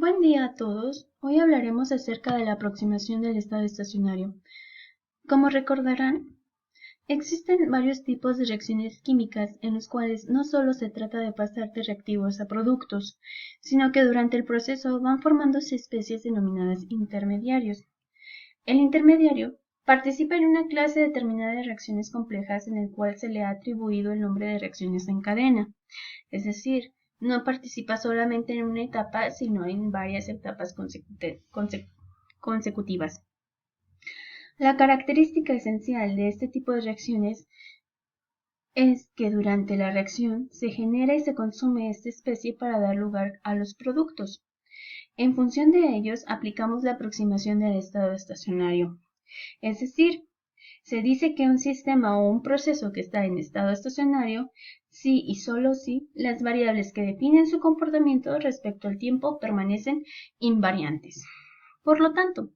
Buen día a todos. Hoy hablaremos acerca de la aproximación del estado estacionario. Como recordarán, existen varios tipos de reacciones químicas en los cuales no solo se trata de pasar de reactivos a productos, sino que durante el proceso van formándose especies denominadas intermediarios. El intermediario participa en una clase determinada de reacciones complejas en el cual se le ha atribuido el nombre de reacciones en cadena, es decir, no participa solamente en una etapa, sino en varias etapas consecutivas. La característica esencial de este tipo de reacciones es que durante la reacción se genera y se consume esta especie para dar lugar a los productos. En función de ellos, aplicamos la aproximación del estado estacionario. Es decir, se dice que un sistema o un proceso que está en estado estacionario, si y solo si las variables que definen su comportamiento respecto al tiempo permanecen invariantes. Por lo tanto,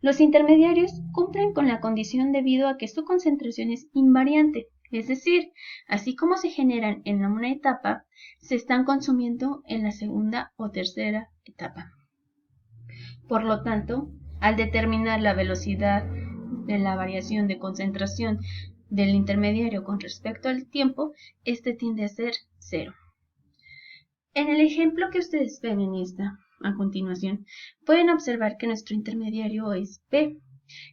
los intermediarios cumplen con la condición debido a que su concentración es invariante, es decir, así como se generan en una etapa, se están consumiendo en la segunda o tercera etapa. Por lo tanto, al determinar la velocidad de la variación de concentración del intermediario con respecto al tiempo, este tiende a ser cero. En el ejemplo que ustedes ven a continuación, pueden observar que nuestro intermediario es P,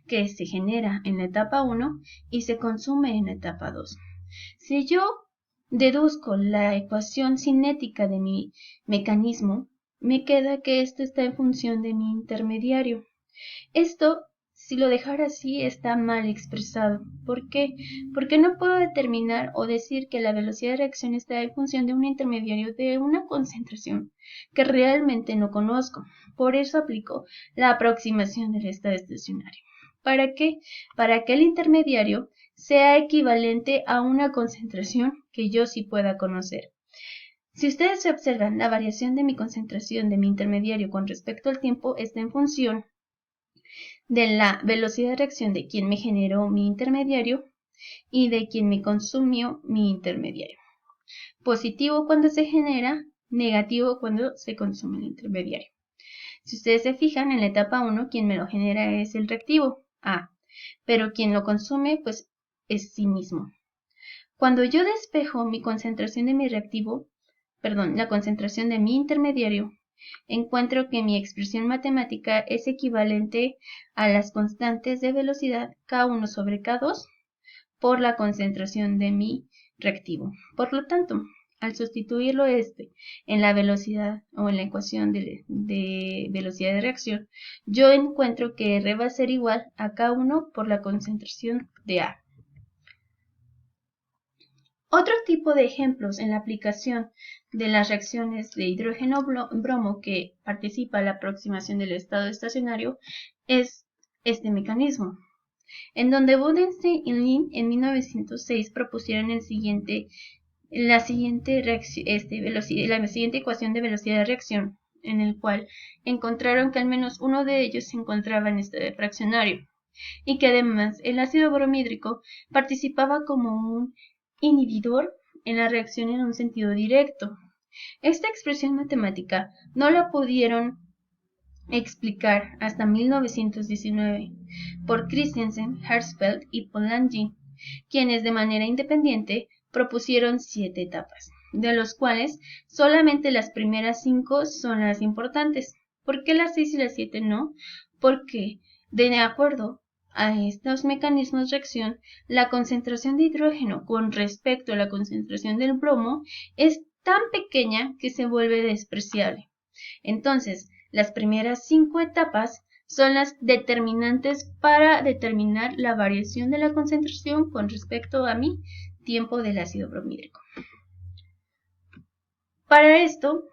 que se genera en la etapa 1 y se consume en la etapa 2. Si yo deduzco la ecuación cinética de mi mecanismo, me queda que esto está en función de mi intermediario. Esto, si lo dejara así, está mal expresado. ¿Por qué? Porque no puedo determinar o decir que la velocidad de reacción está en función de un intermediario de una concentración que realmente no conozco. Por eso aplico la aproximación del estado estacionario. ¿Para qué? Para que el intermediario sea equivalente a una concentración que yo sí pueda conocer. Si ustedes observan, la variación de mi concentración de mi intermediario con respecto al tiempo está en función de la velocidad de reacción de quien me generó mi intermediario y de quien me consumió mi intermediario. Positivo cuando se genera, negativo cuando se consume el intermediario. Si ustedes se fijan, en la etapa 1, quien me lo genera es el reactivo, A, pero quien lo consume, pues, es sí mismo. Cuando yo despejo mi concentración de mi reactivo, la concentración de mi intermediario, encuentro que mi expresión matemática es equivalente a las constantes de velocidad K1 sobre K2 por la concentración de mi reactivo. Por lo tanto, al sustituirlo en la velocidad o en la ecuación de velocidad de reacción, yo encuentro que R va a ser igual a K1 por la concentración de A. Otro tipo de ejemplos en la aplicación de las reacciones de hidrógeno-bromo que participa en la aproximación del estado estacionario es este mecanismo, en donde Bodenstein y Lin en 1906 propusieron la siguiente ecuación de velocidad de reacción, en el cual encontraron que al menos uno de ellos se encontraba en estado fraccionario y que además el ácido bromídrico participaba como un inhibidor en la reacción en un sentido directo. Esta expresión matemática no la pudieron explicar hasta 1919 por Christiansen, Herzfeld y Polanyi, quienes de manera independiente propusieron 7 etapas, de los cuales solamente las primeras 5 son las importantes. ¿Por qué las 6 y las 7 no? Porque, de acuerdo a estos mecanismos de reacción, la concentración de hidrógeno con respecto a la concentración del bromo es tan pequeña que se vuelve despreciable. Entonces, las primeras 5 etapas son las determinantes para determinar la variación de la concentración con respecto a mi tiempo del ácido bromídrico. Para esto,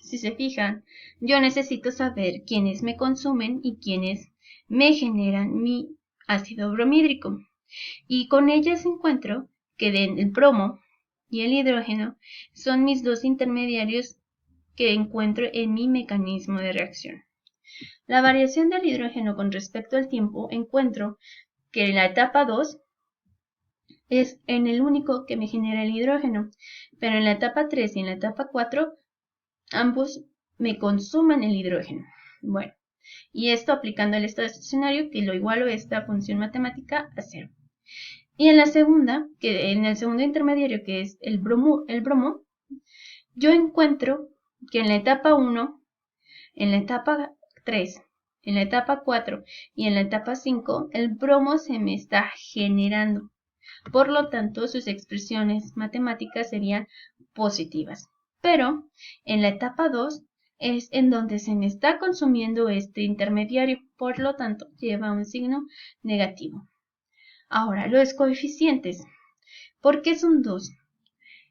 si se fijan, yo necesito saber quiénes me consumen y quiénes me generan mi ácido bromídrico. Y con ellas encuentro que el bromo y el hidrógeno son mis dos intermediarios que encuentro en mi mecanismo de reacción. La variación del hidrógeno con respecto al tiempo encuentro que en la etapa 2 es en el único que me genera el hidrógeno, pero en la etapa 3 y en la etapa 4 ambos me consumen el hidrógeno. Bueno, y esto aplicando el estado estacionario, que lo igualo esta función matemática a 0. Y en la segunda, que en el segundo intermediario, que es el bromo, yo encuentro que en la etapa 1, en la etapa 3, en la etapa 4 y en la etapa 5, el bromo se me está generando. Por lo tanto, sus expresiones matemáticas serían positivas. Pero en la etapa 2 es en donde se me está consumiendo este intermediario. Por lo tanto, lleva un signo negativo. Ahora, los coeficientes. ¿Por qué son 2?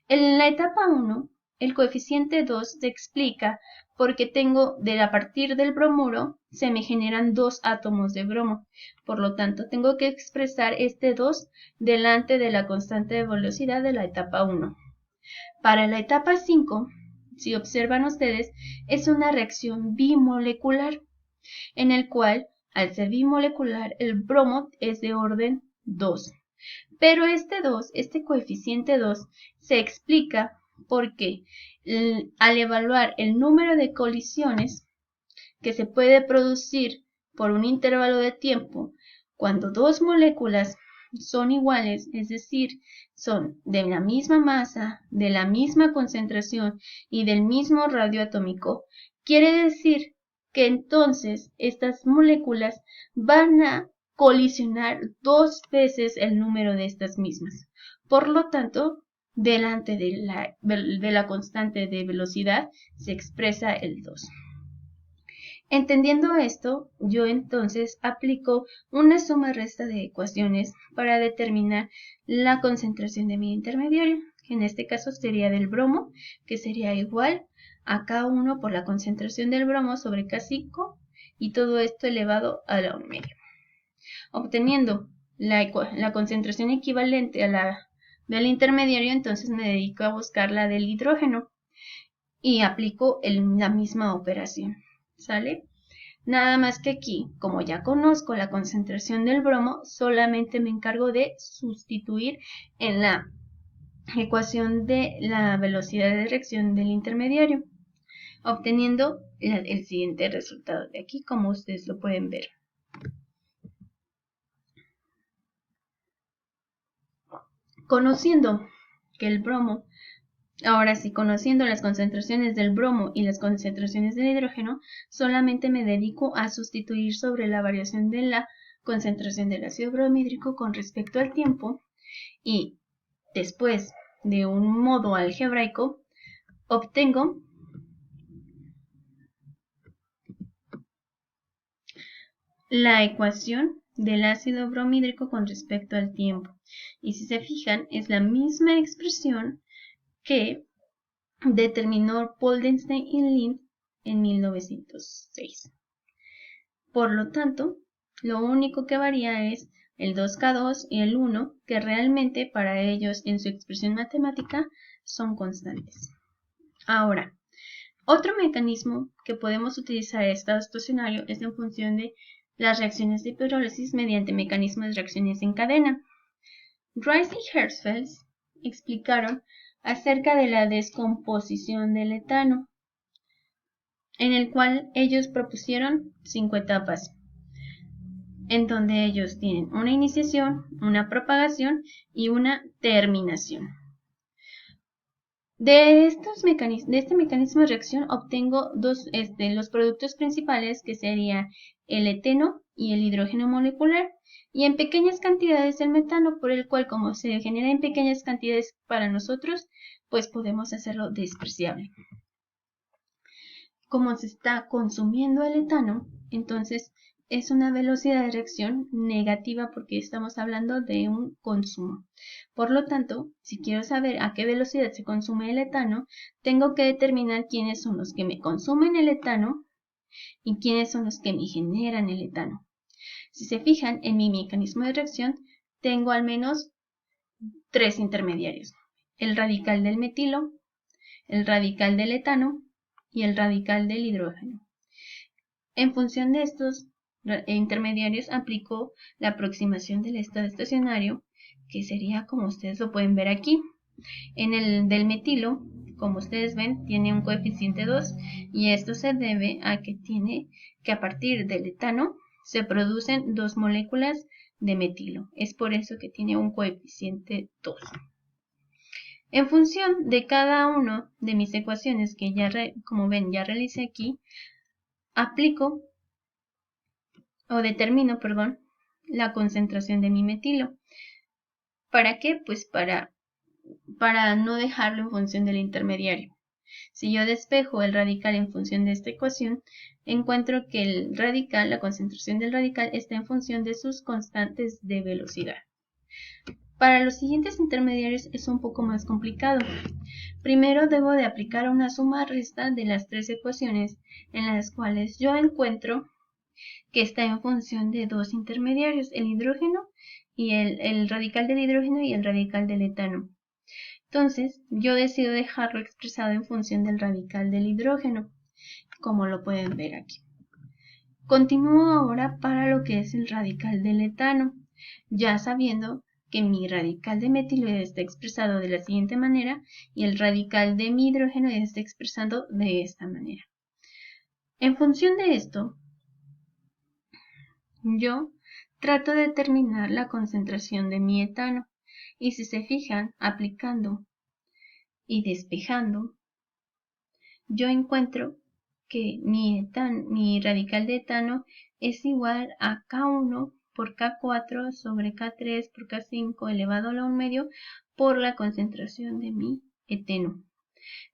En la etapa 1, el coeficiente 2 se explica porque tengo, a partir del bromuro, se me generan 2 átomos de bromo. Por lo tanto, tengo que expresar este 2 delante de la constante de velocidad de la etapa 1. Para la etapa 5, si observan ustedes, es una reacción bimolecular, en el cual, al ser bimolecular, el bromo es de orden 2. Pero este coeficiente 2, se explica porque al evaluar el número de colisiones que se puede producir por un intervalo de tiempo, cuando dos moléculas son iguales, es decir, son de la misma masa, de la misma concentración y del mismo radio atómico, quiere decir que entonces estas moléculas van a colisionar 2 veces el número de estas mismas. Por lo tanto, delante de la constante de velocidad se expresa el 2. Entendiendo esto, yo entonces aplico una suma-resta de ecuaciones para determinar la concentración de mi intermediario, que en este caso sería del bromo, que sería igual a K1 por la concentración del bromo sobre K5, y todo esto elevado a la 1/2. Obteniendo la concentración equivalente a la del intermediario, entonces me dedico a buscar la del hidrógeno y aplico la misma operación. ¿Sale? Nada más que aquí, como ya conozco la concentración del bromo, solamente me encargo de sustituir en la ecuación de la velocidad de reacción del intermediario, obteniendo el siguiente resultado de aquí, como ustedes lo pueden ver. Conociendo que el bromo, ahora sí, conociendo las concentraciones del bromo y las concentraciones del hidrógeno, solamente me dedico a sustituir sobre la variación de la concentración del ácido bromhídrico con respecto al tiempo, y después, de un modo algebraico, obtengo la ecuación del ácido bromhídrico con respecto al tiempo. Y si se fijan, es la misma expresión que determinó Boldenstein y Lind en 1906. Por lo tanto, lo único que varía es el 2K2 y el 1, que realmente para ellos en su expresión matemática son constantes. Ahora, otro mecanismo que podemos utilizar en estado estacionario es en función de las reacciones de hidrólisis mediante mecanismos de reacciones en cadena. Rice y Hertzfeld explicaron acerca de la descomposición del etano, en el cual ellos propusieron 5 etapas, en donde ellos tienen una iniciación, una propagación y una terminación. De este mecanismo de reacción obtengo los productos principales, que serían el eteno y el hidrógeno molecular, y en pequeñas cantidades el metano, por el cual, como se genera en pequeñas cantidades para nosotros, pues podemos hacerlo despreciable. Como se está consumiendo el etano, entonces es una velocidad de reacción negativa porque estamos hablando de un consumo. Por lo tanto, si quiero saber a qué velocidad se consume el etano, tengo que determinar quiénes son los que me consumen el etano y quiénes son los que me generan el etano. Si se fijan, en mi mecanismo de reacción tengo al menos 3 intermediarios: el radical del metilo, el radical del etano y el radical del hidrógeno. En función de estos intermediarios aplico la aproximación del estado estacionario, que sería como ustedes lo pueden ver aquí. En el del metilo, como ustedes ven, tiene un coeficiente 2 y esto se debe a que a partir del etano se producen 2 moléculas de metilo. Es por eso que tiene un coeficiente 2. En función de cada una de mis ecuaciones que como ven, ya realicé aquí, aplico o determino, la concentración de mi metilo. ¿Para qué? Pues para no dejarlo en función del intermediario. Si yo despejo el radical en función de esta ecuación, encuentro que el radical, la concentración del radical, está en función de sus constantes de velocidad. Para los siguientes intermediarios es un poco más complicado. Primero debo de aplicar una suma-resta de las 3 ecuaciones en las cuales yo encuentro que está en función de 2 intermediarios, el hidrógeno y el radical del hidrógeno y el radical del etano. Entonces, yo decido dejarlo expresado en función del radical del hidrógeno, como lo pueden ver aquí. Continúo ahora para lo que es el radical del etano, ya sabiendo que mi radical de metilo está expresado de la siguiente manera y el radical de mi hidrógeno está expresado de esta manera. En función de esto, yo trato de determinar la concentración de mi etano y si se fijan, aplicando y despejando, yo encuentro que mi radical de etano es igual a K1 por K4 sobre K3 por K5 elevado a la 1 medio por la concentración de mi eteno.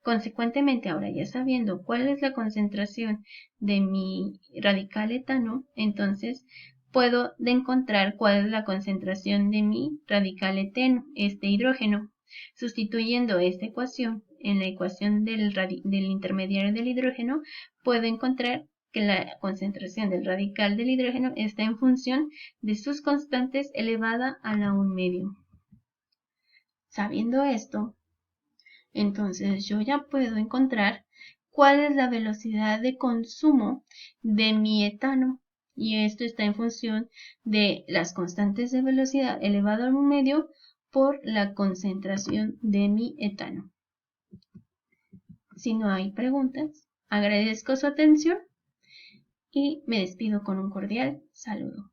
Consecuentemente, ahora ya sabiendo cuál es la concentración de mi radical etano, entonces puedo encontrar cuál es la concentración de mi radical eteno, este hidrógeno. Sustituyendo esta ecuación en la ecuación del intermediario del hidrógeno, puedo encontrar que la concentración del radical del hidrógeno está en función de sus constantes elevada a la 1 medio. Sabiendo esto, entonces yo ya puedo encontrar cuál es la velocidad de consumo de mi etano. Y esto está en función de las constantes de velocidad elevado a 1 medio por la concentración de mi etano. Si no hay preguntas, agradezco su atención y me despido con un cordial saludo.